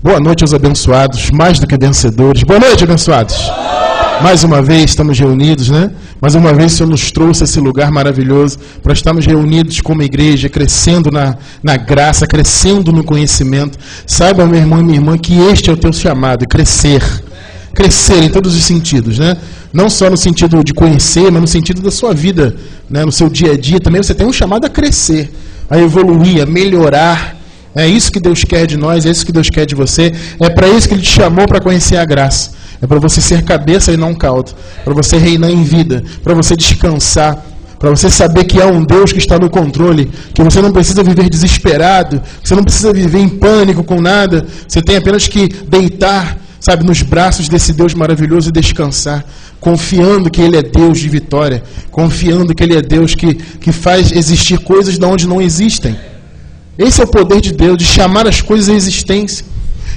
Boa noite aos abençoados, mais do que vencedores. Boa noite, abençoados. Mais uma vez estamos reunidos, né? Mais uma vez o Senhor nos trouxe a esse lugar maravilhoso para estarmos reunidos como igreja, crescendo na graça, crescendo no conhecimento. Saiba, meu irmão e minha irmã, que este é o teu chamado, crescer. Crescer em todos os sentidos, né? Não só no sentido de conhecer, mas no sentido da sua vida, né? No seu dia a dia também você tem um chamado a crescer, a evoluir, a melhorar. É isso que Deus quer de nós, é isso que Deus quer de você. É para isso que Ele te chamou, para conhecer a graça. É para você ser cabeça e não cauda. Para você reinar em vida, para você descansar, para você saber que há um Deus que está no controle, que você não precisa viver desesperado, que você não precisa viver em pânico com nada. Você tem apenas que deitar, sabe, nos braços desse Deus maravilhoso e descansar, confiando que Ele é Deus de vitória, confiando que Ele é Deus que faz existir coisas de onde não existem. Esse é o poder de Deus, de chamar as coisas à existência.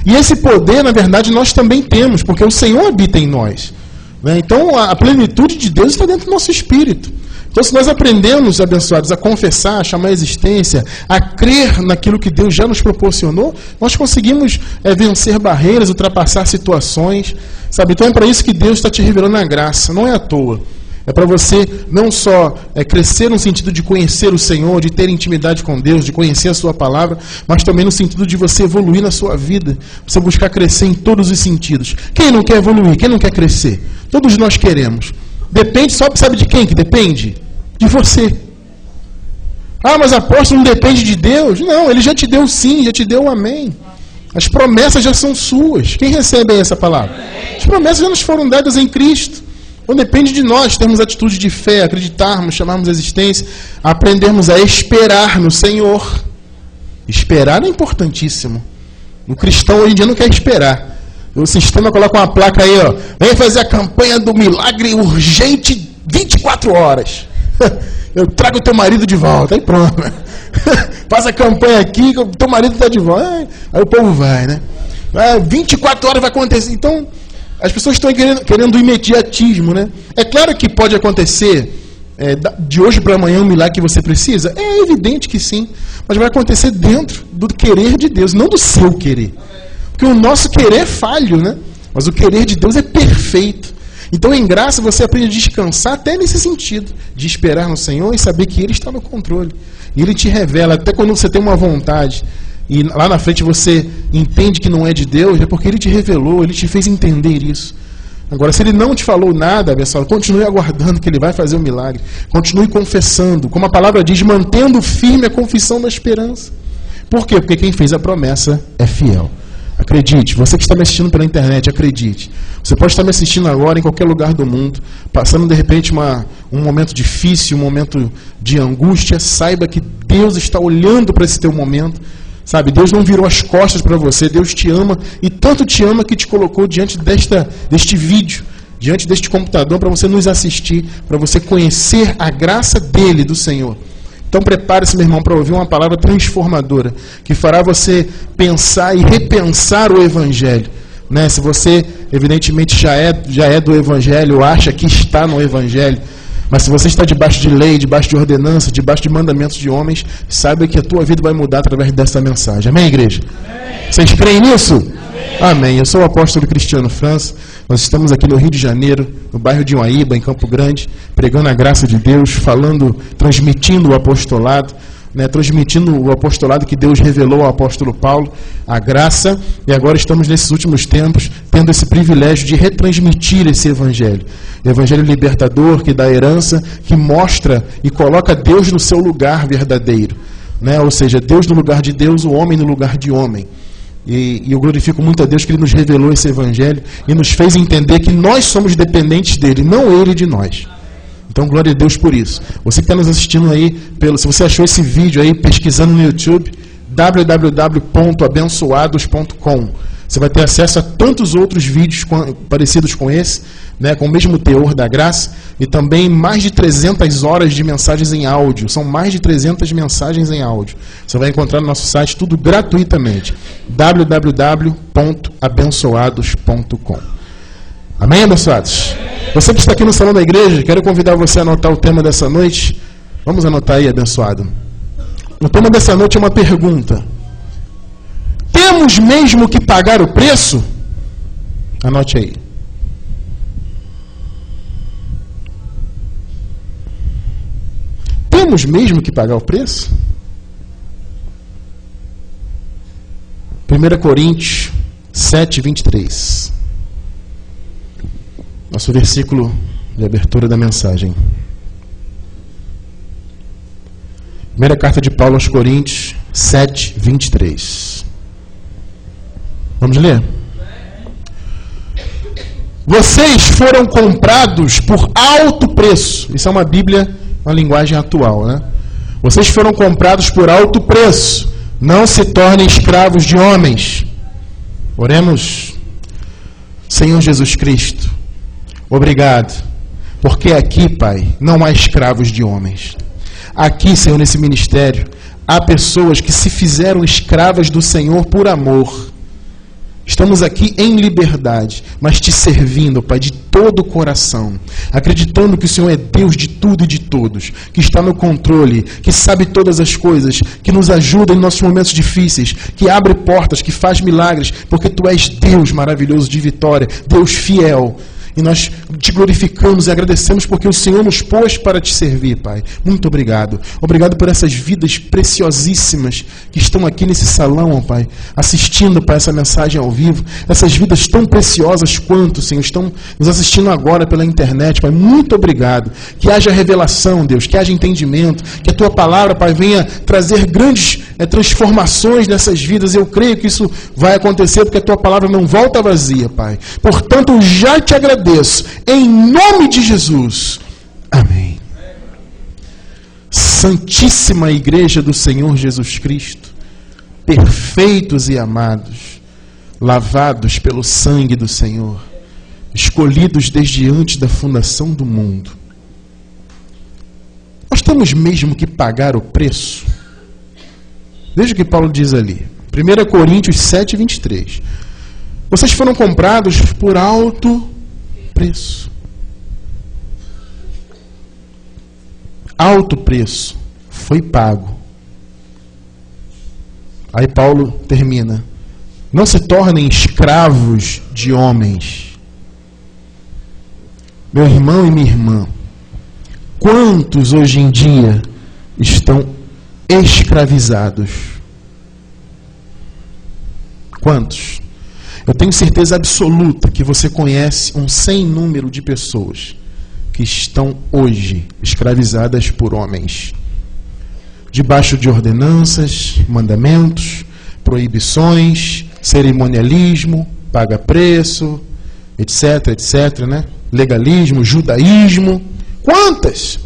E esse poder, na verdade, nós também temos, porque o Senhor habita em nós, né? Então, a plenitude de Deus está dentro do nosso espírito. Então, se nós aprendemos, abençoados, a confessar, a chamar a existência, a crer naquilo que Deus já nos proporcionou, nós conseguimos vencer barreiras, ultrapassar situações, sabe? Então, é para isso que Deus está te revelando a graça, não é à toa. É para você não só crescer no sentido de conhecer o Senhor, de ter intimidade com Deus, de conhecer a sua palavra, mas também no sentido de você evoluir na sua vida, você buscar crescer em todos os sentidos. Quem não quer evoluir? Quem não quer crescer? Todos nós queremos. Depende, sabe de quem que depende? De você. Ah, mas apóstolo, não depende de Deus? Não, Ele já te deu sim, já te deu um amém. As promessas já são suas. Quem recebe aí essa palavra? As promessas já nos foram dadas em Cristo. Então depende de nós termos atitude de fé, acreditarmos, chamarmos a existência, aprendermos a esperar no Senhor. Esperar é importantíssimo. O cristão hoje em dia não quer esperar. O sistema coloca uma placa aí, ó, vem fazer a campanha do milagre urgente 24 horas. Eu trago o teu marido de volta, aí pronto. Faz a campanha aqui, que o teu marido está de volta. Aí o povo vai, né? 24 horas vai acontecer. Então, as pessoas estão querendo o imediatismo, né? É claro que pode acontecer de hoje para amanhã um milagre que você precisa. É evidente que sim. Mas vai acontecer dentro do querer de Deus, não do seu querer. Porque o nosso querer é falho, né? Mas o querer de Deus é perfeito. Então, em graça, você aprende a descansar até nesse sentido, de esperar no Senhor e saber que Ele está no controle. E Ele te revela, até quando você tem uma vontade, e lá na frente você entende que não é de Deus, é porque Ele te revelou, Ele te fez entender isso. Agora, se Ele não te falou nada, pessoal, continue aguardando que Ele vai fazer o milagre. Continue confessando, como a palavra diz, mantendo firme a confissão da esperança. Por quê? Porque quem fez a promessa é fiel. Acredite, você que está me assistindo pela internet, acredite. Você pode estar me assistindo agora em qualquer lugar do mundo, passando de repente um momento difícil, um momento de angústia. Saiba que Deus está olhando para esse teu momento. Sabe, Deus não virou as costas para você, Deus te ama e tanto te ama que te colocou diante deste vídeo, diante deste computador para você nos assistir, para você conhecer a graça dele, do Senhor. Então prepare-se, meu irmão, para ouvir uma palavra transformadora, que fará você pensar e repensar o Evangelho. Né? Se você, evidentemente, já é do Evangelho, ou acha que está no Evangelho, mas se você está debaixo de lei, debaixo de ordenança, debaixo de mandamentos de homens, saiba que a tua vida vai mudar através dessa mensagem. Amém, igreja? Amém. Vocês creem nisso? Amém. Amém. Eu sou o apóstolo Cristiano França. Nós estamos aqui no Rio de Janeiro, no bairro de Uaíba, em Campo Grande, pregando a graça de Deus, transmitindo o apostolado, né, transmitindo o apostolado que Deus revelou ao apóstolo Paulo, a graça, e agora estamos nesses últimos tempos tendo esse privilégio de retransmitir esse evangelho libertador, que dá herança, que mostra e coloca Deus no seu lugar verdadeiro, né? Ou seja, Deus no lugar de Deus, o homem no lugar de homem. E eu glorifico muito a Deus que Ele nos revelou esse evangelho e nos fez entender que nós somos dependentes dEle, não Ele de nós. Então, glória a Deus por isso. Você que está nos assistindo aí, se você achou esse vídeo aí, pesquisando no YouTube, www.abençoados.com. Você vai ter acesso a tantos outros vídeos parecidos com esse, né, com o mesmo teor da graça, e também mais de 300 horas de mensagens em áudio. São mais de 300 mensagens em áudio. Você vai encontrar no nosso site tudo gratuitamente. www.abençoados.com. Amém, abençoados? Você que está aqui no salão da igreja, quero convidar você a anotar o tema dessa noite. Vamos anotar aí, abençoado. O tema dessa noite é uma pergunta. Temos mesmo que pagar o preço? Anote aí. Temos mesmo que pagar o preço? 1 Coríntios 7, 23. Nosso versículo de abertura da mensagem. Primeira carta de Paulo aos Coríntios 7, 23. Vamos ler? Vocês foram comprados por alto preço. Isso é uma Bíblia, uma linguagem atual, né? Vocês foram comprados por alto preço. Não se tornem escravos de homens. Oremos. Senhor Jesus Cristo, obrigado, porque aqui, Pai, não há escravos de homens. Aqui, Senhor, nesse ministério, há pessoas que se fizeram escravas do Senhor por amor. Estamos aqui em liberdade, mas te servindo, Pai, de todo o coração, acreditando que o Senhor é Deus de tudo e de todos, que está no controle, que sabe todas as coisas, que nos ajuda em nossos momentos difíceis, que abre portas, que faz milagres, porque Tu és Deus maravilhoso de vitória, Deus fiel. E nós te glorificamos e agradecemos porque o Senhor nos pôs para te servir, Pai. Muito obrigado. Obrigado por essas vidas preciosíssimas que estão aqui nesse salão, Pai, assistindo para essa mensagem ao vivo. Essas vidas tão preciosas quanto, Senhor, estão nos assistindo agora pela internet, Pai. Muito obrigado. Que haja revelação, Deus, que haja entendimento, que a Tua palavra, Pai, venha trazer grandes transformações nessas vidas. Eu creio que isso vai acontecer porque a Tua palavra não volta vazia, Pai. Portanto, eu já te agradeço. Em nome de Jesus. Amém. Santíssima Igreja do Senhor Jesus Cristo, perfeitos e amados, lavados pelo sangue do Senhor, escolhidos desde antes da fundação do mundo. Nós temos mesmo que pagar o preço? Veja o que Paulo diz ali. 1 Coríntios 7, 23. Vocês foram comprados por alto preço. Alto preço foi pago. Aí Paulo termina: não se tornem escravos de homens. Meu irmão e minha irmã, quantos hoje em dia estão escravizados? Quantos? Eu tenho certeza absoluta que você conhece um sem número de pessoas que estão hoje escravizadas por homens, debaixo de ordenanças, mandamentos, proibições, cerimonialismo, paga preço, etc, etc, né? Legalismo, judaísmo. Quantas?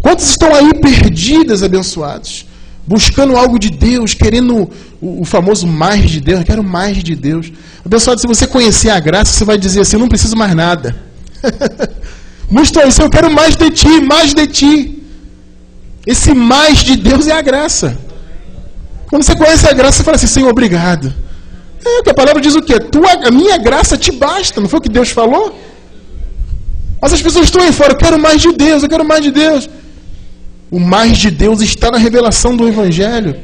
Quantas estão aí perdidas, abençoados? Buscando algo de Deus, querendo o famoso mais de Deus. Eu quero mais de Deus. Abençoado, se você conhecer a graça, você vai dizer assim: eu não preciso mais nada. Muito isso, eu quero mais de ti, mais de ti. Esse mais de Deus é a graça. Quando você conhece a graça, você fala assim: Senhor, obrigado. É, que a palavra diz o quê? A minha graça te basta. Não foi o que Deus falou? Mas as pessoas estão aí fora: eu quero mais de Deus, eu quero mais de Deus. O mais de Deus está na revelação do Evangelho.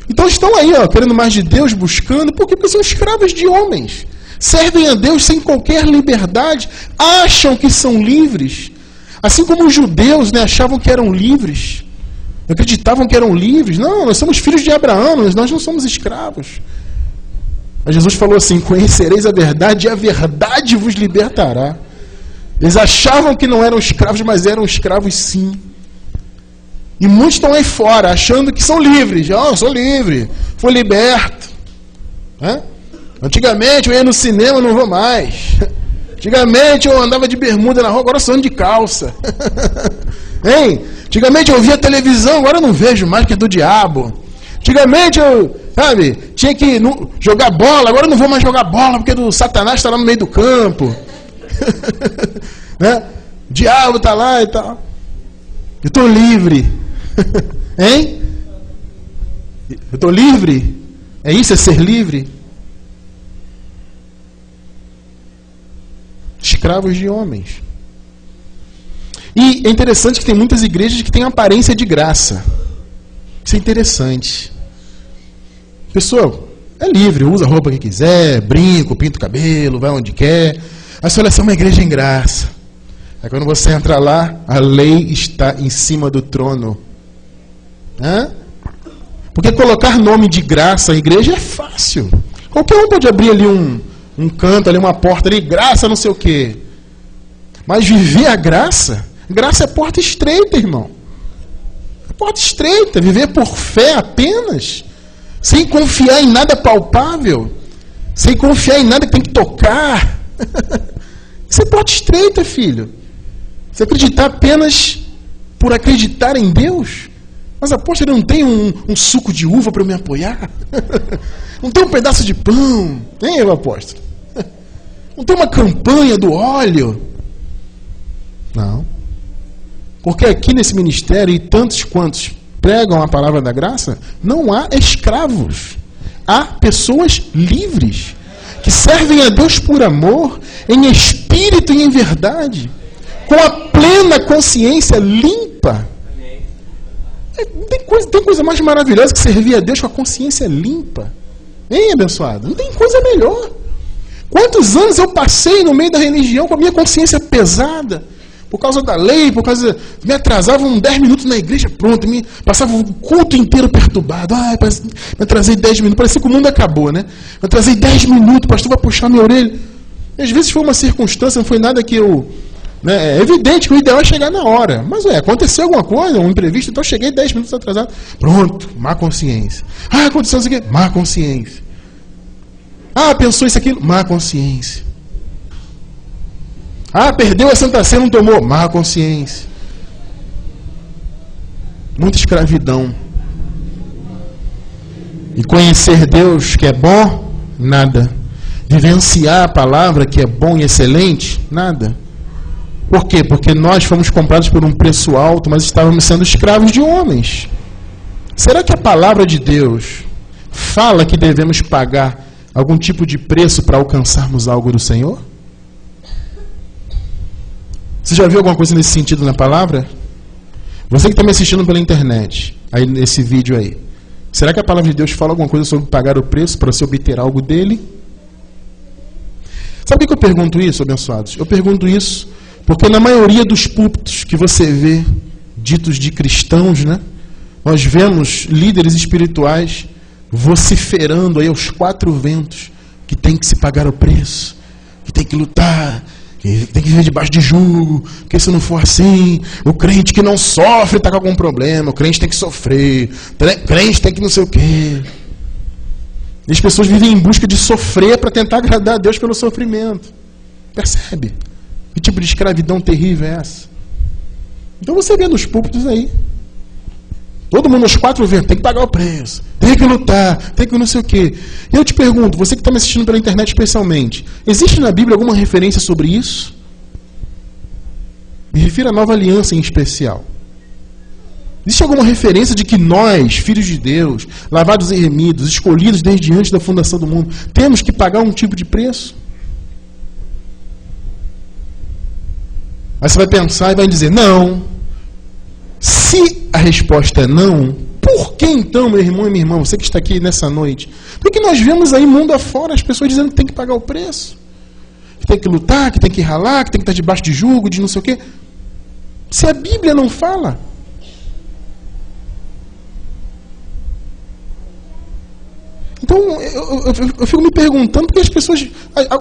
Então estão aí, ó, querendo mais de Deus, buscando. Por quê? Porque são escravos de homens. Servem a Deus sem qualquer liberdade. Acham que são livres. Assim como os judeus, né, achavam que eram livres. Acreditavam que eram livres. Não, nós somos filhos de Abraão, nós não somos escravos. Mas Jesus falou assim: conhecereis a verdade e a verdade vos libertará. Eles achavam que não eram escravos, mas eram escravos sim. E muitos estão aí fora, achando que são livres. Eu sou livre, fui liberto. Antigamente eu ia no cinema, não vou mais. Antigamente eu andava de bermuda na rua, agora eu sou de calça. Hein? Antigamente eu via televisão, agora eu não vejo mais, que é do diabo. Antigamente eu, tinha que jogar bola, agora eu não vou mais jogar bola, porque o Satanás está lá no meio do campo. Né? O diabo está lá e tal. Eu estou livre. Hein? Eu estou livre? É isso? É ser livre? Escravos de homens. E é interessante que tem muitas igrejas que têm aparência de graça. Isso é interessante. pessoa é livre, usa a roupa que quiser, brinca, pinta o cabelo, vai onde quer. Aí você olha assim, é uma igreja em graça. Aí quando você entra lá, a lei está em cima do trono. Hã? Porque colocar nome de graça em igreja é fácil. Qualquer um pode abrir ali um canto, ali uma porta, ali, graça não sei o quê. Mas viver a graça é porta estreita, irmão. É porta estreita, viver por fé apenas, sem confiar em nada palpável, sem confiar em nada que tem que tocar. Isso é porta estreita, filho. Você acreditar apenas por acreditar em Deus? Mas apóstolo, não tem um suco de uva para me apoiar? Não tem um pedaço de pão? Hein, meu apóstolo? Não tem uma campanha do óleo? Não. Porque aqui nesse ministério, e tantos quantos pregam a palavra da graça, não há escravos. Há pessoas livres, que servem a Deus por amor, em espírito e em verdade, com a plena consciência limpa. Tem coisa mais maravilhosa que servir a Deus com a consciência limpa. Hein, abençoado? Não tem coisa melhor. Quantos anos eu passei no meio da religião com a minha consciência pesada, por causa da lei, por causa... Me atrasavam 10 minutos na igreja, pronto, passava o culto inteiro perturbado. Me atrasei 10 minutos, parecia que o mundo acabou, né? Me atrasei 10 minutos, o pastor vai puxar minha orelha. E às vezes foi uma circunstância, não foi nada que eu... Né? É evidente que o ideal é chegar na hora. Mas aconteceu alguma coisa, um imprevisto, então eu cheguei 10 minutos atrasado. Pronto, má consciência. Aconteceu isso aqui, má consciência. Pensou isso aqui, má consciência. Perdeu a Santa Ceia, não tomou, má consciência. Muita escravidão. E conhecer Deus, que é bom, nada. Vivenciar a palavra, que é bom e excelente, nada. Por quê? Porque nós fomos comprados por um preço alto, mas estávamos sendo escravos de homens. Será que a palavra de Deus fala que devemos pagar algum tipo de preço para alcançarmos algo do Senhor? Você já viu alguma coisa nesse sentido na palavra? Você que está me assistindo pela internet, aí nesse vídeo aí, será que a palavra de Deus fala alguma coisa sobre pagar o preço para se obter algo dele? Sabe por que eu pergunto isso, abençoados? Eu pergunto isso porque na maioria dos púlpitos que você vê, ditos de cristãos, né, nós vemos líderes espirituais vociferando aí aos 4 ventos que tem que se pagar o preço, que tem que lutar, que tem que viver debaixo de jugo, que se não for assim, o crente que não sofre está com algum problema, o crente tem que sofrer, o crente tem que não sei o quê. E as pessoas vivem em busca de sofrer para tentar agradar a Deus pelo sofrimento. Percebe? Que tipo de escravidão terrível é essa? Então você vê nos púlpitos aí, todo mundo aos 4 ventos, tem que pagar o preço, tem que lutar, tem que não sei o quê. E eu te pergunto, você que está me assistindo pela internet especialmente, existe na Bíblia alguma referência sobre isso? Me refiro à Nova Aliança em especial. Existe alguma referência de que nós, filhos de Deus, lavados e remidos, escolhidos desde antes da fundação do mundo, temos que pagar um tipo de preço? Aí você vai pensar e vai dizer, não. Se a resposta é não, por que então, meu irmão e minha irmã, você que está aqui nessa noite? Porque nós vemos aí mundo afora as pessoas dizendo que tem que pagar o preço, que tem que lutar, que tem que ralar, que tem que estar debaixo de jugo, de não sei o quê. Se a Bíblia não fala... Então, eu fico me perguntando porque as pessoas...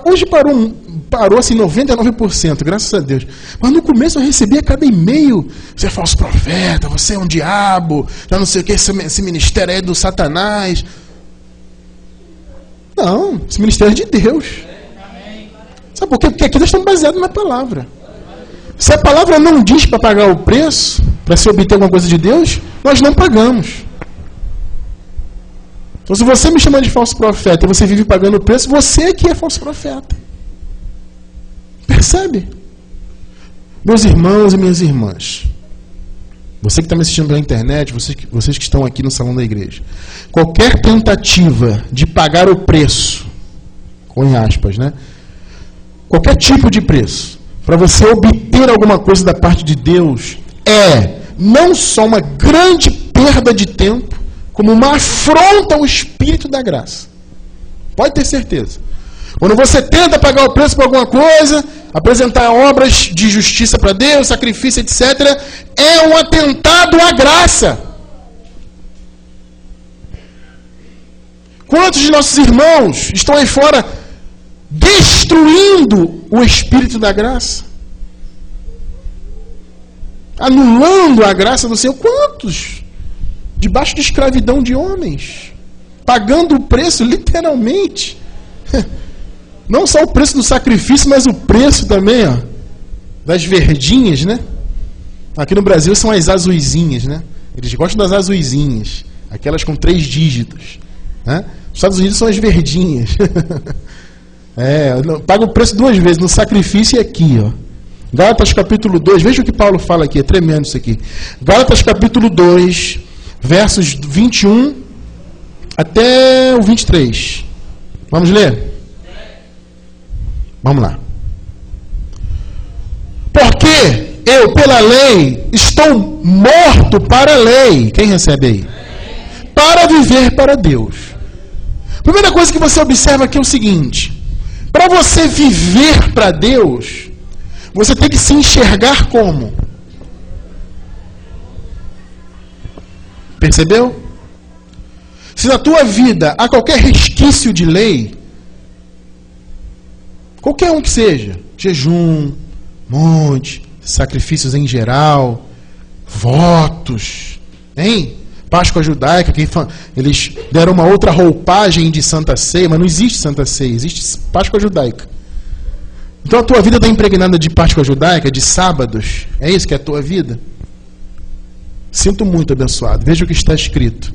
Hoje parou assim 99%, graças a Deus. Mas no começo eu recebia cada e-mail. Você é falso profeta, você é um diabo, já não sei o que, esse ministério é do Satanás. Não, esse ministério é de Deus. Sabe por quê? Porque aqui nós estamos baseados na palavra. Se a palavra não diz para pagar o preço, para se obter alguma coisa de Deus, nós não pagamos. Então, se você me chama de falso profeta e você vive pagando o preço, você que é falso profeta. Percebe? Meus irmãos e minhas irmãs, você que está me assistindo pela internet, vocês que estão aqui no salão da igreja, qualquer tentativa de pagar o preço, com em aspas, né? Qualquer tipo de preço, para você obter alguma coisa da parte de Deus, é não só uma grande perda de tempo, como uma afronta ao Espírito da graça. Pode ter certeza. Quando você tenta pagar o preço por alguma coisa, apresentar obras de justiça para Deus, sacrifício, etc., é um atentado à graça. Quantos de nossos irmãos estão aí fora destruindo o Espírito da graça? Anulando a graça do Senhor? Quantos? Debaixo de escravidão de homens. Pagando o preço, literalmente. Não só o preço do sacrifício, mas o preço também, ó, das verdinhas, né? Aqui no Brasil são as azuizinhas, né? Eles gostam das azuizinhas. Aquelas com 3 dígitos. Né? Os Estados Unidos são as verdinhas. Paga o preço 2 vezes, no sacrifício e aqui, ó. Gálatas capítulo 2, veja o que Paulo fala aqui, é tremendo isso aqui. Gálatas capítulo 2, versos 21 até o 23. Vamos ler? Vamos lá. Porque eu, pela lei, estou morto para a lei. Quem recebe aí? Para viver para Deus. Primeira coisa que você observa aqui é o seguinte: para você viver para Deus, você tem que se enxergar como? Percebeu? Se na tua vida há qualquer resquício de lei, qualquer um que seja, jejum, monte, sacrifícios em geral, votos, hein? Páscoa judaica, que eles deram uma outra roupagem de Santa Ceia, mas não existe Santa Ceia, existe Páscoa judaica. Então a tua vida está impregnada de Páscoa judaica, de sábados, é isso que é a tua vida? Sinto muito, abençoado, veja o que está escrito.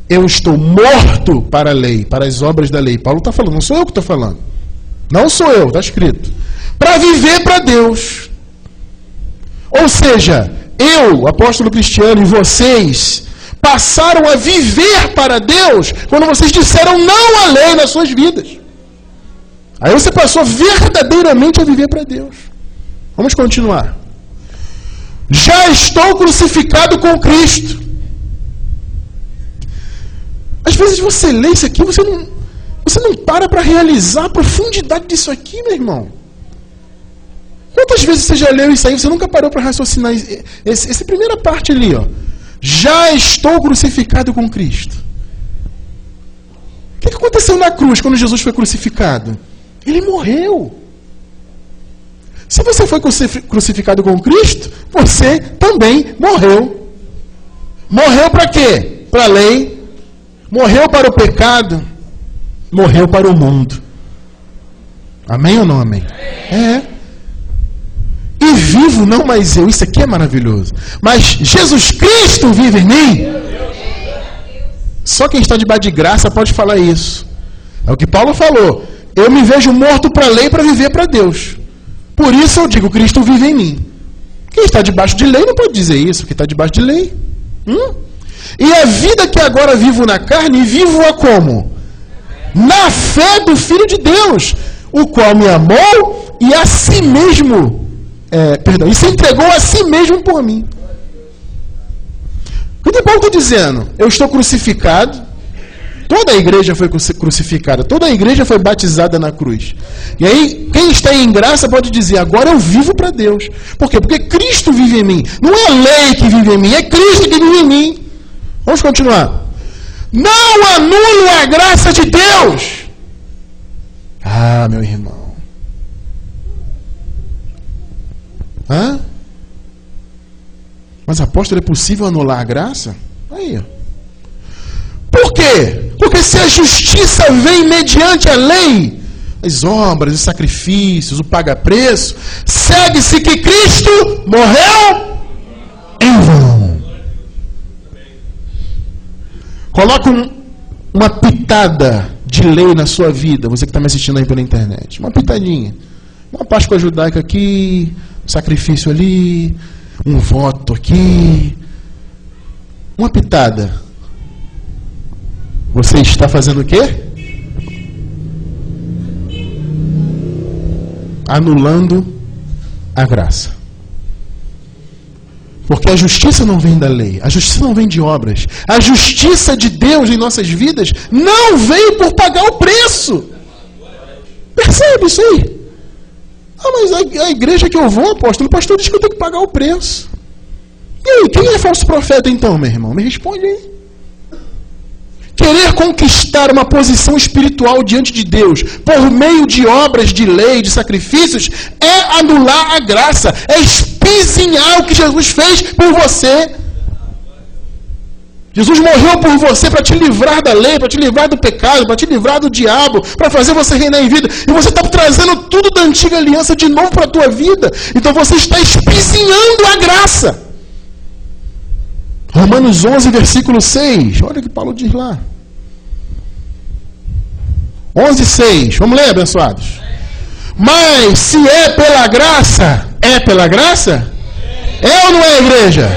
Eu estou morto para a lei, para as obras da lei. Paulo está falando, não sou eu que estou falando. Não sou eu, está escrito. Para viver para Deus. Ou seja, eu, apóstolo Cristiano, e vocês passaram a viver para Deus quando vocês disseram não à lei nas suas vidas. Aí você passou verdadeiramente a viver para Deus. Vamos continuar. Já estou crucificado com Cristo. Às vezes você lê isso aqui, você não para realizar a profundidade disso aqui, meu irmão. Quantas vezes você já leu isso aí, você nunca parou para raciocinar essa primeira parte ali, ó. Já estou crucificado com Cristo. O que aconteceu na cruz quando Jesus foi crucificado? Ele morreu. Se você foi crucificado com Cristo, você também morreu. Morreu para quê? Para a lei. Morreu para o pecado. Morreu para o mundo. Amém ou não amém? É. E vivo não mais eu. Isso aqui é maravilhoso. Mas Jesus Cristo vive em mim. Só quem está debaixo de graça pode falar isso. É o que Paulo falou. Eu me vejo morto para a lei para viver para Deus. Por isso eu digo, Cristo vive em mim. Quem está debaixo de lei não pode dizer isso, porque está debaixo de lei. E a vida que agora vivo na carne, vivo-a como? Na fé do Filho de Deus, o qual me amou e a si mesmo, e se entregou a si mesmo por mim. O que Paulo está dizendo? Eu estou crucificado. Toda a igreja foi crucificada, toda a igreja foi batizada na cruz. E aí, quem está em graça pode dizer, agora eu vivo para Deus. Por quê? Porque Cristo vive em mim. Não é a lei que vive em mim, é Cristo que vive em mim. Vamos continuar. Não anulo a graça de Deus. Ah, meu irmão. Mas, apóstolo, é possível anular a graça? Aí, ó. Por quê? Porque se a justiça vem mediante a lei, as obras, os sacrifícios, o paga-preço, segue-se que Cristo morreu em vão. Coloca uma pitada de lei na sua vida, você que está me assistindo aí pela internet. Uma pitadinha. Uma Páscoa judaica aqui, um sacrifício ali, um voto aqui. Uma pitada. Você está fazendo o quê? Anulando a graça. Porque a justiça não vem da lei, a justiça não vem de obras. A justiça de Deus em nossas vidas não veio por pagar o preço. Percebe isso aí? Ah, mas a igreja que eu vou, apóstolo, o pastor diz que eu tenho que pagar o preço. E aí, quem é falso profeta então, meu irmão? Me responde aí. Querer conquistar uma posição espiritual diante de Deus por meio de obras de lei, de sacrifícios, é anular a graça, é espizinhar o que Jesus fez por você. Jesus morreu por você para te livrar da lei, para te livrar do pecado, para te livrar do diabo, para fazer você reinar em vida. E você está trazendo tudo da antiga aliança de novo para a tua vida. Então você está espizinhando a graça. Romanos 11, versículo 6. Olha o que Paulo diz lá. 11, 6. Vamos ler, abençoados. Mas se é pela graça, é pela graça? É ou não é, igreja?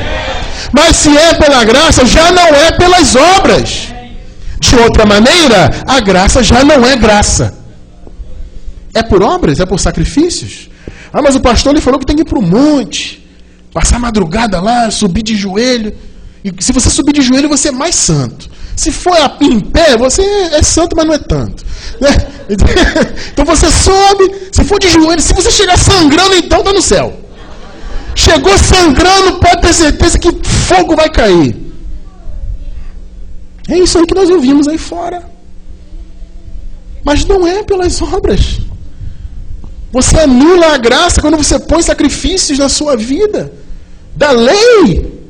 Mas se é pela graça, já não é pelas obras. De outra maneira, a graça já não é graça. É por obras? É por sacrifícios? Ah, mas o pastor ele falou que tem que ir para o monte, passar a madrugada lá, subir de joelho. E se você subir de joelho, você é mais santo. Se for em pé, você é santo, mas não é tanto. Então você sobe, se for de joelho, se você chegar sangrando, então está no céu. Chegou sangrando, pode ter certeza que fogo vai cair. É isso aí que nós ouvimos aí fora. Mas não é pelas obras. Você anula a graça quando você põe sacrifícios na sua vida. Da lei.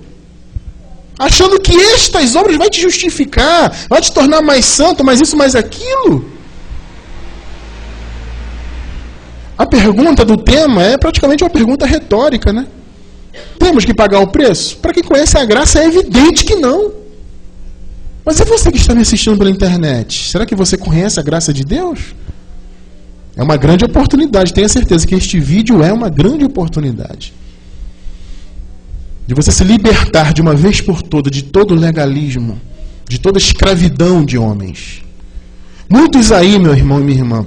Achando que estas obras vai te justificar, vai te tornar mais santo, mais isso, mais aquilo. A pergunta do tema é praticamente uma pergunta retórica, né? Temos que pagar o preço? Para quem conhece a graça, é evidente que não. Mas e você que está me assistindo pela internet? Será que você conhece a graça de Deus? É uma grande oportunidade. Tenha certeza que este vídeo é uma grande oportunidade de você se libertar de uma vez por todas de todo legalismo, de toda escravidão de homens. Muitos aí, meu irmão e minha irmã,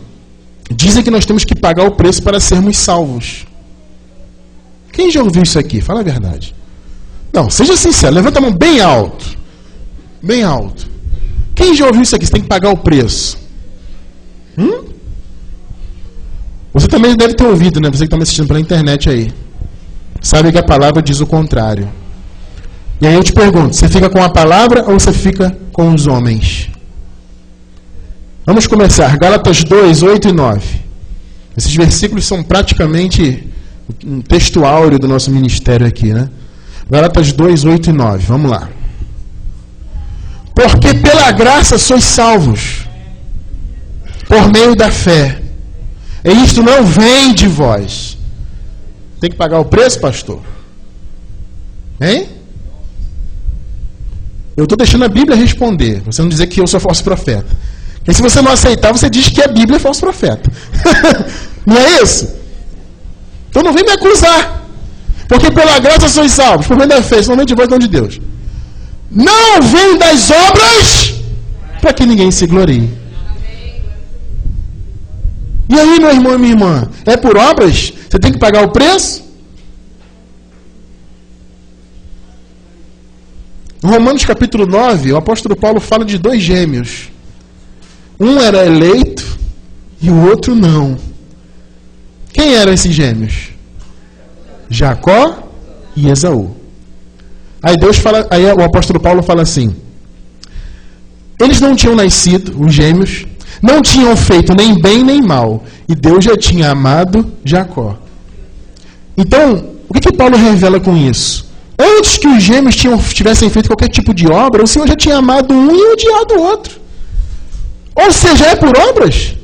dizem que nós temos que pagar o preço para sermos salvos. Quem já ouviu isso aqui? Fala a verdade. Não, seja sincero, levanta a mão bem alto. Bem alto. Quem já ouviu isso aqui? Você tem que pagar o preço. Você também deve ter ouvido, né? Você que está me assistindo pela internet aí. Sabe que a palavra diz o contrário. E aí eu te pergunto, você fica com a palavra ou você fica com os homens? Vamos começar. Gálatas 2, 8 e 9. Esses versículos são praticamente um texto áureo do nosso ministério aqui, né? Gálatas 2, 8 e 9. Vamos lá. Porque pela graça sois salvos, por meio da fé. E isto não vem de vós. Tem que pagar o preço, pastor? Hein? Eu estou deixando a Bíblia responder. Você não dizer que eu sou falso profeta. E se você não aceitar, você diz que a Bíblia é falso profeta. Não é isso? Então não vem me acusar. Porque pela graça sois salvos, por meio da fé, não vem de vós, não de Deus. Não vem das obras, para que ninguém se glorie. E aí, meu irmão e minha irmã, é por obras? Você tem que pagar o preço? Em Romanos capítulo 9, o apóstolo Paulo fala de dois gêmeos. Um era eleito e o outro não. Quem eram esses gêmeos? Jacó e Esaú. Aí o apóstolo Paulo fala assim: eles não tinham nascido, os gêmeos, não tinham feito nem bem nem mal, e Deus já tinha amado Jacó. Então, o que Paulo revela com isso? Antes que os gêmeos tivessem feito qualquer tipo de obra, o Senhor já tinha amado um e odiado o outro. Ou seja, é por obras?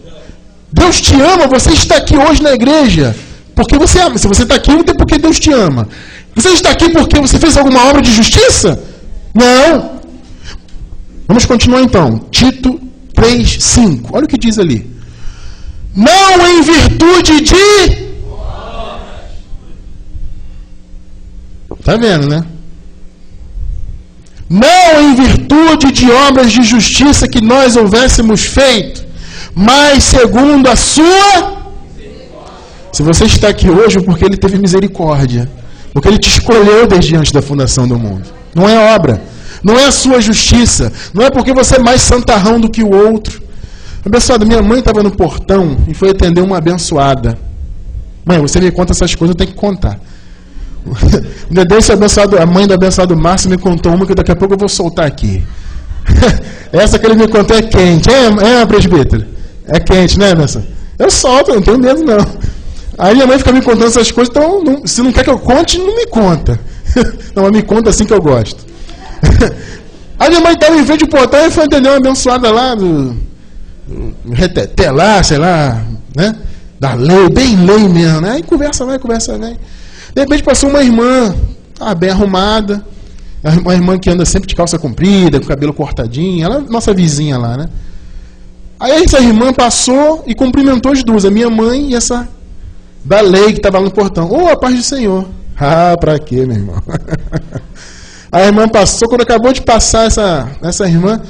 Deus te ama, você está aqui hoje na igreja porque você ama. Se você está aqui, não tem porque Deus te ama. Você está aqui porque você fez alguma obra de justiça? Não. Vamos continuar então. Tito 3, 5. Olha o que diz ali. Não em virtude de... Está vendo, né? Não em virtude de obras de justiça que nós houvéssemos feito, mas segundo a sua... Se você está aqui hoje, porque ele teve misericórdia. Porque Ele te escolheu desde antes da fundação do mundo. Não é obra. Não é a sua justiça. Não é porque você é mais santarrão do que o outro. Abençoado, minha mãe estava no portão e foi atender uma abençoada. Mãe, você me conta essas coisas, eu tenho que contar. A mãe do abençoado Márcio me contou uma que daqui a pouco eu vou soltar aqui. Essa que ele me contou é quente. Presbítero? É quente, né, abençoado? Eu solto, não tenho medo não. Aí minha mãe fica me contando essas coisas, então se não quer que eu conte, não me conta. Não, mas me conta assim que eu gosto. Aí minha mãe estava em frente do portão e foi atender uma abençoada lá do reteté lá, sei lá, né? Da lei, bem lei mesmo, né? Aí conversa vai. De repente passou uma irmã, bem arrumada, uma irmã que anda sempre de calça comprida, com cabelo cortadinho, ela é nossa vizinha lá, né? Aí essa irmã passou e cumprimentou as duas, a minha mãe e essa da lei que estava lá no portão. A paz do Senhor. Pra quê, meu irmão? A irmã passou, quando acabou de passar essa irmã,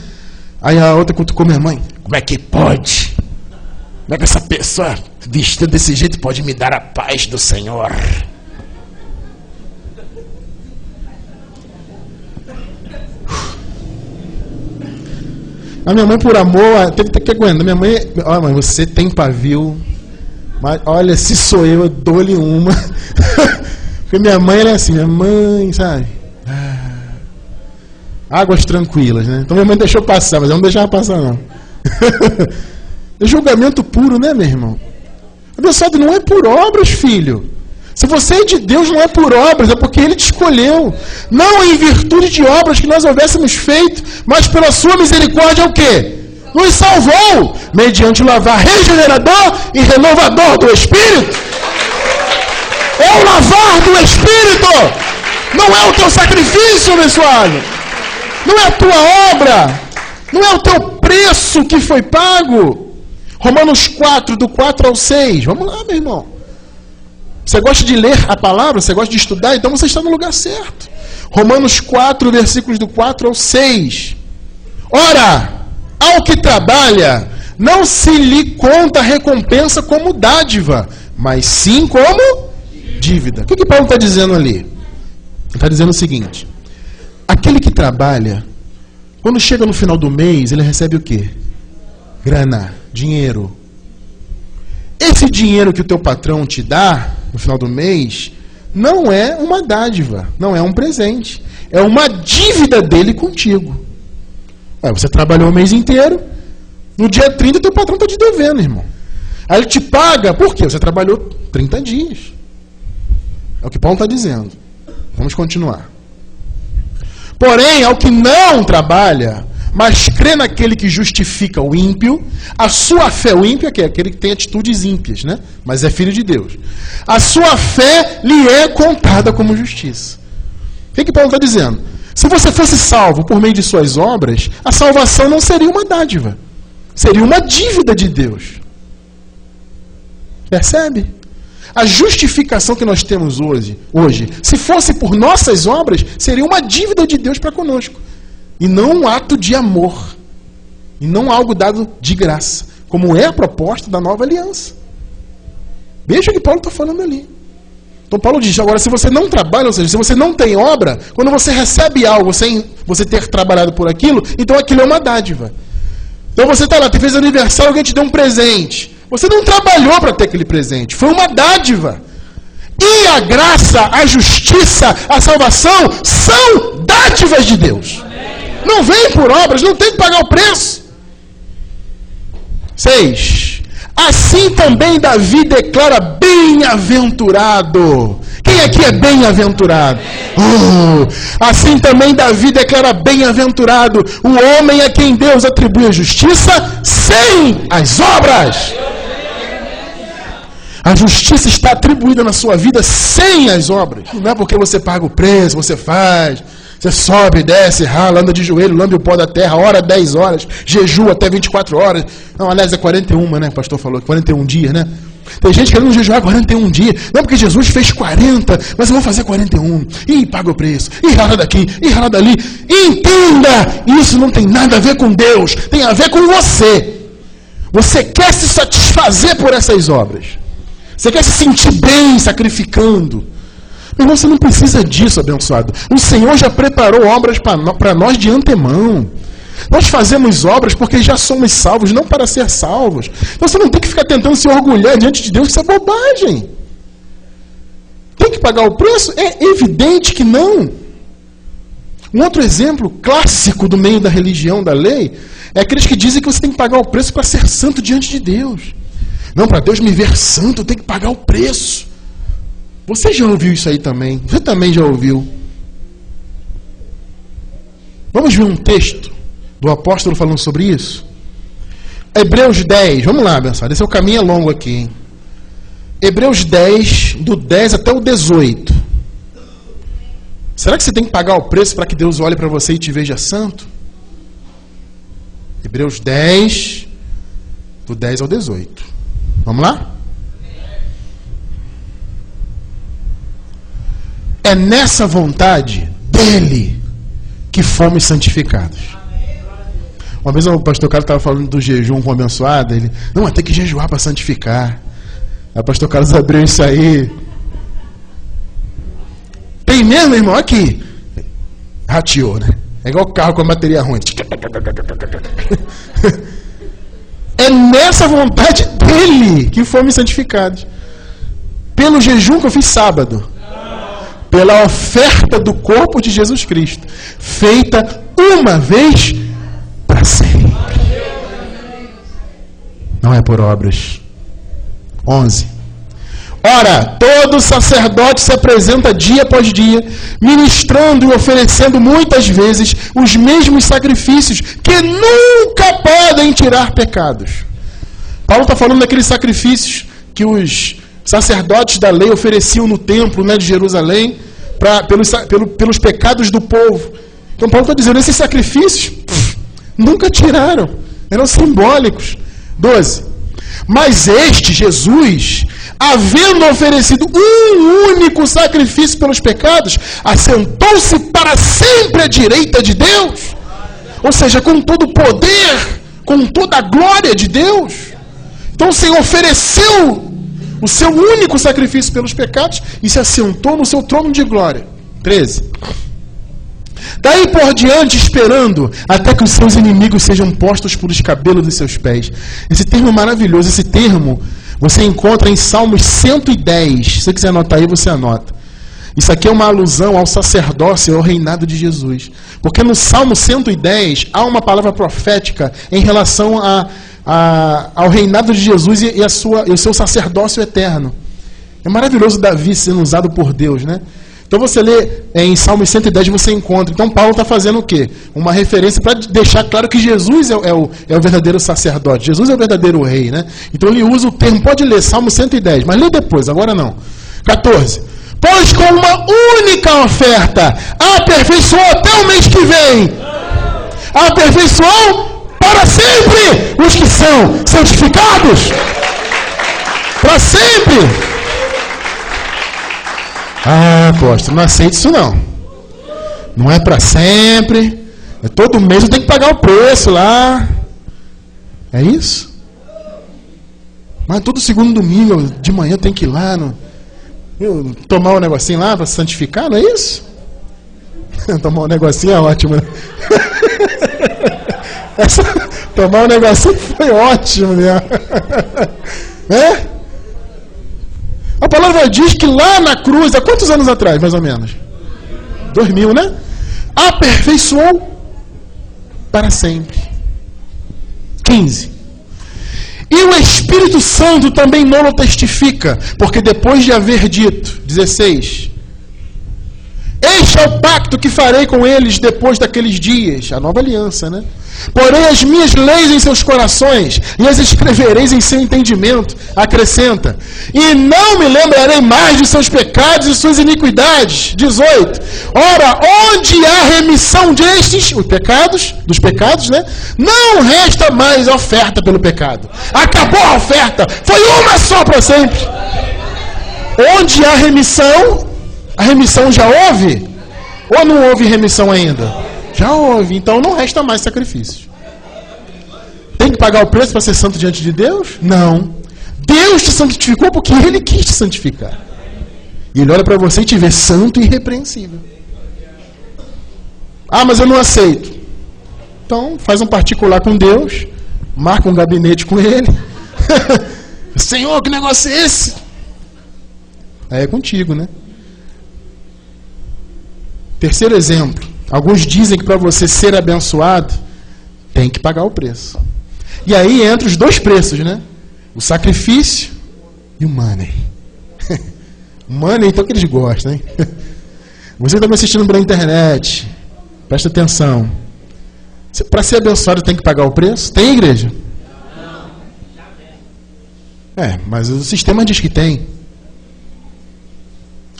aí a outra cutucou minha mãe. Como é que pode? Como é que essa pessoa vestida desse jeito pode me dar a paz do Senhor? A minha mãe, por amor, teve que aguentar. Minha mãe, mãe, você tem pavio, mas olha, se sou eu dou-lhe uma. Porque minha mãe, ela é assim, minha mãe, sabe? Águas tranquilas, né? Então minha mãe deixou passar, mas eu não deixava passar, não. É julgamento puro, né, meu irmão? Abençoado, não é por obras, filho. Se você é de Deus, não é por obras, é porque Ele te escolheu. Não em virtude de obras que nós houvéssemos feito, mas pela sua misericórdia, o quê? Nos salvou, mediante o lavar regenerador e renovador do Espírito. É o lavar do Espírito. Não é o teu sacrifício, abençoado. Não é a tua obra. Não é o teu preço que foi pago. Romanos 4, do 4 ao 6. Vamos lá, meu irmão. Você gosta de ler a palavra? Você gosta de estudar? Então você está no lugar certo. Romanos 4, versículos do 4 ao 6. Ora, ao que trabalha, não se lhe conta a recompensa como dádiva, mas sim como dívida. O que Paulo está dizendo ali? Ele está dizendo o seguinte. Aquele que trabalha, quando chega no final do mês, ele recebe o quê? Grana, dinheiro. Esse dinheiro que o teu patrão te dá no final do mês não é uma dádiva, não é um presente. É uma dívida dele contigo. Você trabalhou o mês inteiro, no dia 30 teu patrão está te devendo, irmão. Aí ele te paga, por quê? Você trabalhou 30 dias. É o que Paulo está dizendo. Vamos continuar. Porém, ao que não trabalha, mas crê naquele que justifica o ímpio, a sua fé, o ímpio é aquele que tem atitudes ímpias, né? Mas é filho de Deus. A sua fé lhe é contada como justiça. O que Paulo está dizendo? Se você fosse salvo por meio de suas obras, a salvação não seria uma dádiva. Seria uma dívida de Deus. Percebe? A justificação que nós temos hoje, se fosse por nossas obras, seria uma dívida de Deus para conosco. E não um ato de amor. E não algo dado de graça. Como é a proposta da nova aliança. Veja o que Paulo está falando ali. Então Paulo diz, agora se você não trabalha, ou seja, se você não tem obra, quando você recebe algo sem você ter trabalhado por aquilo, então aquilo é uma dádiva. Então você está lá, você fez aniversário, alguém te deu um presente. Você não trabalhou para ter aquele presente. Foi uma dádiva. E a graça, a justiça, a salvação são dádivas de Deus. Não vem por obras, não tem que pagar o preço. 6. Assim também Davi declara bem-aventurado. Quem aqui é bem-aventurado? Assim também Davi declara bem-aventurado o homem a quem Deus atribui a justiça sem as obras. A justiça está atribuída na sua vida sem as obras. Não é porque você paga o preço, você faz, você sobe, desce, rala, anda de joelho, lambe o pó da terra, ora 10 horas, jejua até 24 horas. Não, aliás, é 41, né? O pastor falou, 41 dias, né? Tem gente querendo jejuar 41 dias. Não, porque Jesus fez 40, mas eu vou fazer 41. Ih, paga o preço. Ih, rala daqui, ih, rala dali. Entenda! Isso não tem nada a ver com Deus, tem a ver com você. Você quer se satisfazer por essas obras. Você quer se sentir bem sacrificando. Irmão, você não precisa disso, abençoado. O Senhor já preparou obras para nós de antemão. Nós fazemos obras porque já somos salvos, não para ser salvos. Então você não tem que ficar tentando se orgulhar diante de Deus, isso é bobagem. Tem que pagar o preço? É evidente que não. Um outro exemplo clássico do meio da religião, da lei, é aqueles que dizem que você tem que pagar o preço para ser santo diante de Deus. Não, para Deus me ver santo, eu tenho que pagar o preço. Você já ouviu isso aí também? Você também já ouviu? Vamos ver um texto do apóstolo falando sobre isso? Hebreus 10, vamos lá, abençoado. Esse é o caminho longo aqui, hein? Hebreus 10, do 10 até o 18. Será que você tem que pagar o preço para que Deus olhe para você e te veja santo? Hebreus 10, do 10 ao 18. Vamos lá? É nessa vontade dele que fomos santificados. Uma vez o pastor Carlos estava falando do jejum com o abençoado. Ele, não, mas tem que jejuar para santificar. Aí o pastor Carlos abriu isso aí. Tem mesmo, irmão? Aqui. Rateou, né? É igual carro com a bateria ruim. É nessa vontade dele que fomos santificados. Pelo jejum que eu fiz sábado. Pela oferta do corpo de Jesus Cristo. Feita uma vez para sempre. Não é por obras. 11. Ora, todo sacerdote se apresenta dia após dia, ministrando e oferecendo muitas vezes os mesmos sacrifícios que nunca podem tirar pecados. Paulo está falando daqueles sacrifícios que os sacerdotes da lei ofereciam no templo, né, de Jerusalém, pelos pecados do povo. Então Paulo está dizendo, esses sacrifícios nunca tiraram, eram simbólicos. 12. Mas este, Jesus, havendo oferecido um único sacrifício pelos pecados, assentou-se para sempre à direita de Deus. Ou seja, com todo o poder, com toda a glória de Deus. Então o Senhor ofereceu o seu único sacrifício pelos pecados e se assentou no seu trono de glória. 13. Daí por diante, esperando até que os seus inimigos sejam postos por escabelo dos seus pés. Esse termo é maravilhoso. Esse termo você encontra em Salmos 110. Se você quiser anotar aí, você anota. Isso aqui é uma alusão ao sacerdócio, ao reinado de Jesus. Porque no Salmo 110 há uma palavra profética em relação ao reinado de Jesus e o seu sacerdócio eterno. É maravilhoso Davi sendo usado por Deus, né? Então você lê em Salmo 110, você encontra. Então Paulo está fazendo o quê? Uma referência para deixar claro que Jesus é o verdadeiro sacerdote. Jesus é o verdadeiro rei, né? Então ele usa o termo, pode ler Salmo 110, mas lê depois, agora não. 14. Pois com uma única oferta aperfeiçoou até o mês que vem. Aperfeiçoou para sempre os que são santificados. Para sempre. Ah, apóstolo, não aceito isso não. Não é para sempre. É todo mês eu tenho que pagar o preço lá. É isso? Mas todo segundo domingo de manhã eu tenho que ir lá tomar um negocinho lá para santificar, não é isso? Tomar um negocinho é ótimo, né? Tomar um negocinho foi ótimo, né? É? A palavra diz que lá na cruz, há quantos anos atrás, mais ou menos? 2000, né? Aperfeiçoou para sempre. 15. E o Espírito Santo também não testifica, porque depois de haver dito, 16, este é o pacto que farei com eles depois daqueles dias, a nova aliança, né? Porém as minhas leis em seus corações, e as escrevereis em seu entendimento, acrescenta, e não me lembrarei mais de seus pecados e suas iniquidades. 18. Ora, onde há remissão destes, dos pecados, né? Não resta mais oferta pelo pecado. Acabou a oferta, foi uma só para sempre. Onde há remissão, a remissão já houve? Ou não houve remissão ainda? Já houve, então não resta mais sacrifício. Tem que pagar o preço para ser santo diante de Deus? Não. Deus te santificou porque Ele quis te santificar. E Ele olha para você e te vê santo e irrepreensível. Ah, mas eu não aceito. Então, faz um particular com Deus, marca um gabinete com Ele. Senhor, que negócio é esse? Aí é contigo, né? Terceiro exemplo. Alguns dizem que para você ser abençoado, tem que pagar o preço. E aí entra os dois preços, né? O sacrifício e o money. O money, então, que eles gostam, hein? Você está me assistindo pela internet, presta atenção. Para ser abençoado tem que pagar o preço? Tem, igreja? Mas o sistema diz que tem.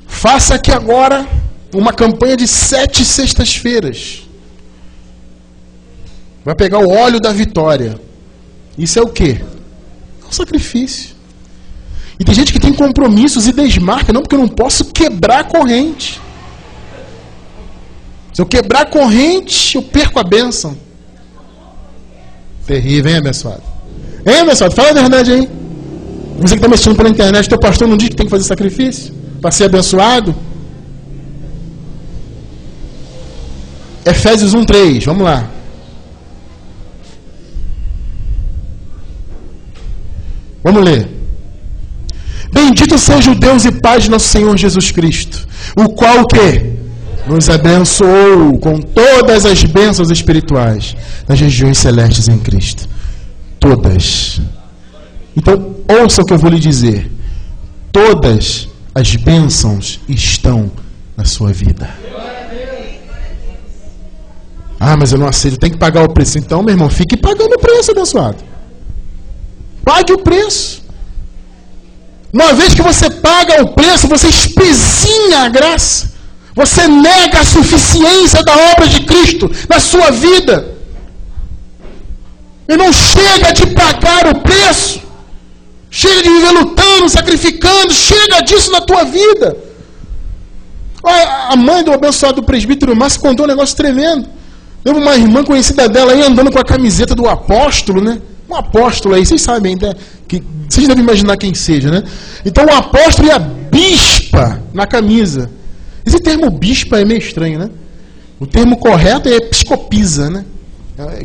Faça aqui agora uma campanha de 7 sextas-feiras. Vai pegar o óleo da vitória. Isso é o quê? É um sacrifício. E tem gente que tem compromissos e desmarca. Não, porque eu não posso quebrar a corrente. Se eu quebrar a corrente, eu perco a bênção. Terrível, hein, abençoado? Hein, abençoado? Fala a verdade aí. Você que está mexendo pela internet, teu pastor não diz que tem que fazer sacrifício para ser abençoado? Efésios 1:3, vamos lá. Vamos ler. Bendito seja o Deus e Pai de nosso Senhor Jesus Cristo, o qual o quê? Nos abençoou com todas as bênçãos espirituais nas regiões celestes em Cristo. Todas. Então, ouça o que eu vou lhe dizer. Todas as bênçãos estão na sua vida. Ah, mas eu não aceito, tem que pagar o preço. Então, meu irmão, fique pagando o preço, abençoado. Pague o preço. Uma vez que você paga o preço, você espezinha a graça. Você nega a suficiência da obra de Cristo na sua vida. E não chega de pagar o preço. Chega de viver lutando, sacrificando. Chega disso na tua vida. A mãe do abençoado presbítero Márcio contou um negócio tremendo. Teve uma irmã conhecida dela aí andando com a camiseta do apóstolo, né? Um apóstolo aí, vocês sabem, né? Vocês devem imaginar quem seja, né? Então o apóstolo e a bispa na camisa. Esse termo bispa é meio estranho, né? O termo correto é episcopisa, né?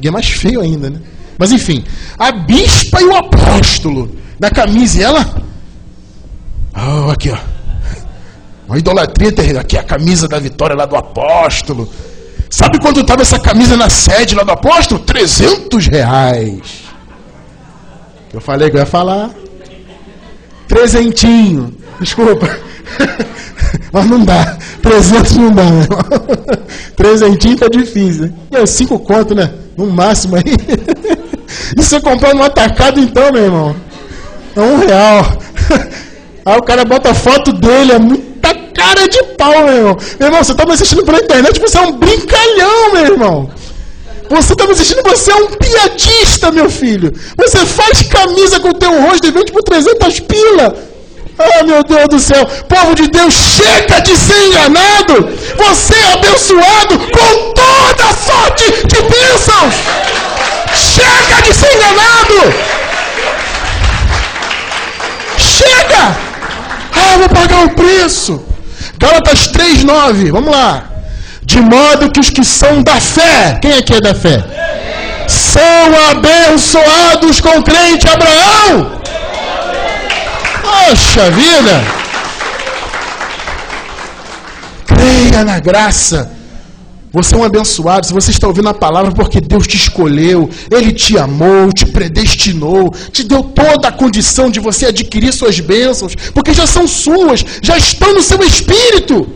É mais feio ainda, né? Mas enfim, a bispa e o apóstolo na camisa, e ela... Oh, aqui, ó. Uma idolatria terrível. Aqui é a camisa da vitória lá do apóstolo. Sabe quanto estava essa camisa na sede lá do apóstolo? R$300. Eu falei que eu ia falar. Trezentinho. Desculpa. Mas não dá. 300 não dá, meu irmão. Trezentinho tá difícil. E 5 conto, né? No máximo aí. E se você comprar no atacado então, meu irmão? É R$1. Aí o cara bota a foto dele, é muita cara de pau, meu irmão. Meu irmão, você tá me assistindo pela internet, você é um brincalhão, meu irmão. Você tá me assistindo, você é um piadista, meu filho. Você faz camisa com o teu rosto e vende por 300 pila. Ah, meu Deus do céu. Povo de Deus, chega de ser enganado. Você é abençoado com toda sorte de bênçãos. Chega de ser enganado. Chega. Ah, vou pagar o preço. Gálatas 3:9, vamos lá. De modo que os que são da fé, quem aqui é da fé? São abençoados com o crente Abraão. Poxa vida! Creia na graça. Você é um abençoado. Se você está ouvindo a palavra porque Deus te escolheu, Ele te amou, te predestinou, te deu toda a condição de você adquirir suas bênçãos, porque já são suas, já estão no seu espírito.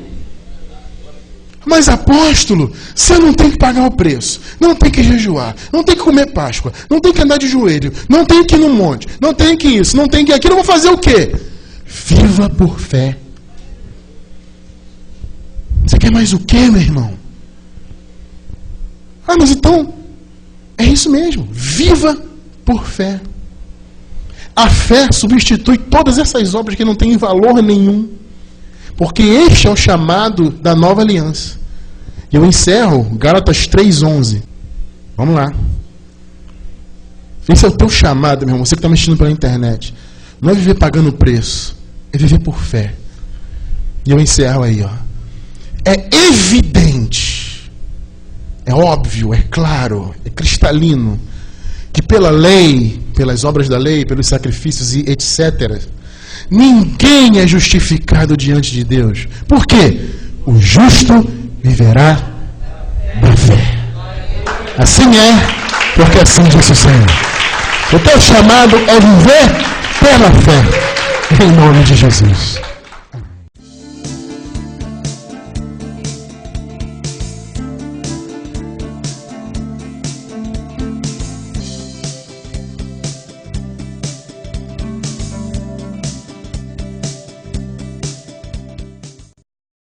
Mas apóstolo, você não tem que pagar o preço, não tem que jejuar, não tem que comer Páscoa, não tem que andar de joelho, não tem que ir no monte, não tem que isso, não tem que aquilo. Eu vou fazer o quê? Viva por fé. Você quer mais o quê, meu irmão? Ah, mas então, é isso mesmo. Viva por fé. A fé substitui todas essas obras que não têm valor nenhum. Porque este é o chamado da nova aliança. E eu encerro Gálatas 3:11. Vamos lá. Esse é o teu chamado, meu irmão. Você que está mexendo pela internet. Não é viver pagando preço. É viver por fé. E eu encerro aí, ó. É evidente, é óbvio, é claro, é cristalino, que pela lei, pelas obras da lei, pelos sacrifícios e etc., ninguém é justificado diante de Deus. Por quê? O justo viverá da fé. Assim é, porque assim disse o Senhor. O teu chamado é viver pela fé, em nome de Jesus.